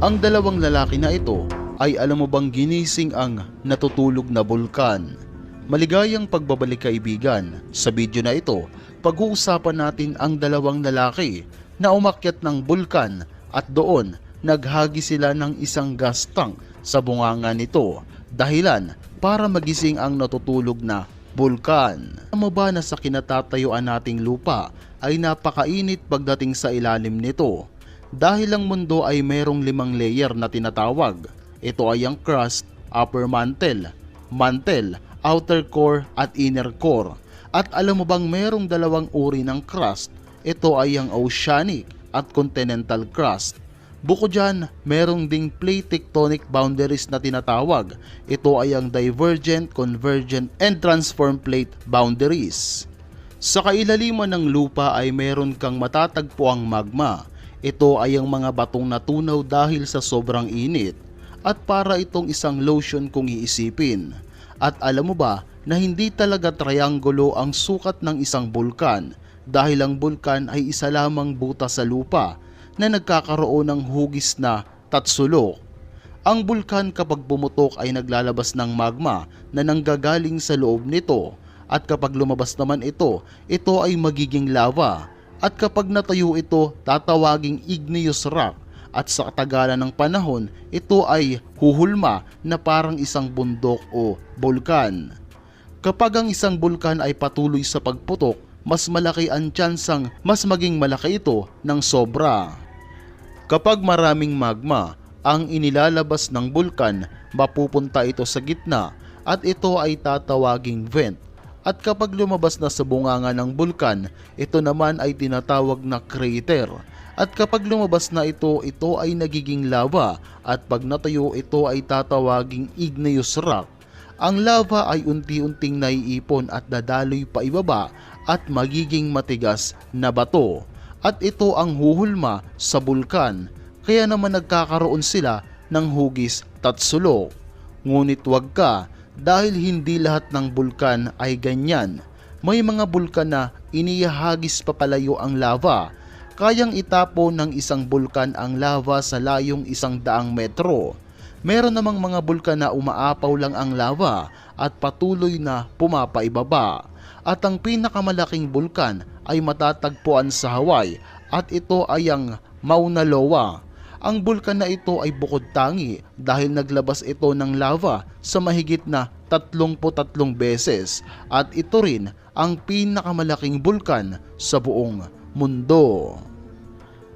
Ang dalawang lalaki na ito ay alam mo bang ginising ang natutulog na bulkan? Maligayang pagbabalik kaibigan. Sa video na ito, pag-uusapan natin ang dalawang lalaki na umakyat ng bulkan at doon naghagi sila ng isang gas tank sa bunganga nito, dahilan para magising ang natutulog na bulkan. Alam mo ba na sa kinatatayuan nating lupa ay napakainit pagdating sa ilalim nito? Dahil ang mundo ay mayroong 5 layer na tinatawag. Ito ay ang crust, upper mantle, outer core at inner core. At alam mo bang mayroong 2 uri ng crust? Ito ay ang oceanic at continental crust. Bukod dyan, merong ding plate tectonic boundaries na tinatawag. Ito ay ang divergent, convergent, and transform plate boundaries. Sa kailaliman ng lupa ay meron kang matatagpuang magma. Ito ay ang mga batong natunaw dahil sa sobrang init at para itong isang lotion kung iisipin. At alam mo ba na hindi talaga triangulo ang sukat ng isang bulkan dahil ang bulkan ay isa lamang butas sa lupa na nagkakaroon ng hugis na tatsulok. Ang bulkan kapag bumutok ay naglalabas ng magma na nanggagaling sa loob nito at kapag lumabas naman ito ay magiging lava at kapag natuyo ito tatawaging igneous rock at sa katagalan ng panahon ito ay huhulma na parang isang bundok o bulkan. Kapag ang isang bulkan ay patuloy sa pagputok, mas malaki ang tsansang mas maging malaki ito ng sobra. Kapag maraming magma ang inilalabas ng bulkan, mapupunta ito sa gitna at ito ay tatawaging vent. At kapag lumabas na sa bunganga ng bulkan, ito naman ay tinatawag na crater. At kapag lumabas na ito ay nagiging lava at pag natuyo ito ay tatawaging igneous rock. Ang lava ay unti-unting naiipon at dadaloy pa ibaba at magiging matigas na bato. At ito ang huhulma sa bulkan, kaya naman nagkakaroon sila ng hugis tatsulok. Ngunit wag ka, dahil hindi lahat ng bulkan ay ganyan. May mga bulkan na inihahagis papalayo ang lava. Kayang itapon ng isang bulkan ang lava sa layong 100 metro. Meron namang mga bulkan na umaapaw lang ang lava at patuloy na pumapaibaba. At ang pinakamalaking bulkan ay matatagpuan sa Hawaii at ito ay ang Mauna Loa. Ang bulkan na ito ay bukod tangi dahil naglabas ito ng lava sa mahigit na 33 beses at ito rin ang pinakamalaking bulkan sa buong mundo.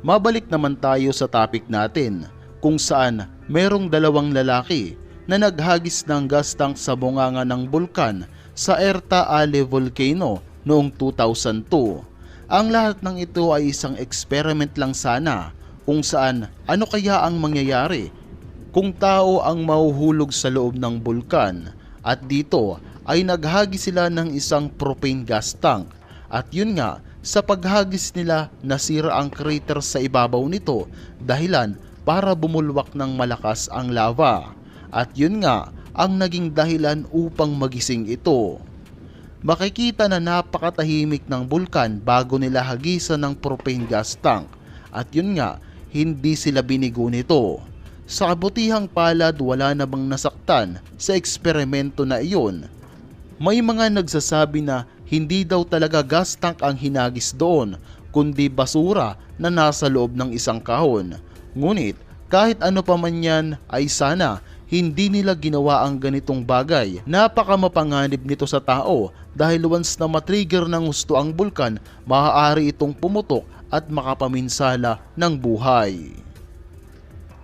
Mabalik naman tayo sa topic natin kung saan merong 2 lalaki na naghagis ng gas tank sa bunganga ng bulkan sa Erta Ale Volcano noong 2002. Ang lahat ng ito ay isang experiment lang sana kung saan ano kaya ang mangyayari kung tao ang mahuhulog sa loob ng bulkan. At dito ay naghagis sila ng isang propane gas tank at yun nga sa paghagis nila nasira ang crater sa ibabaw nito dahilan para bumulwak ng malakas ang lava. At yun nga ang naging dahilan upang magising ito. Makikita na napakatahimik ng bulkan bago nila hagisan ng propane gas tank. At yun nga, hindi sila binigo nito. Sa kabutihang palad wala na bang nasaktan sa eksperimento na iyon. May mga nagsasabi na hindi daw talaga gas tank ang hinagis doon, kundi basura na nasa loob ng isang kahon. Ngunit kahit ano pa man yan ay sana hindi nila ginawa ang ganitong bagay. Napaka mapanganib nito sa tao dahil once na matrigger ng husto ang bulkan, maaari itong pumutok at makapaminsala ng buhay.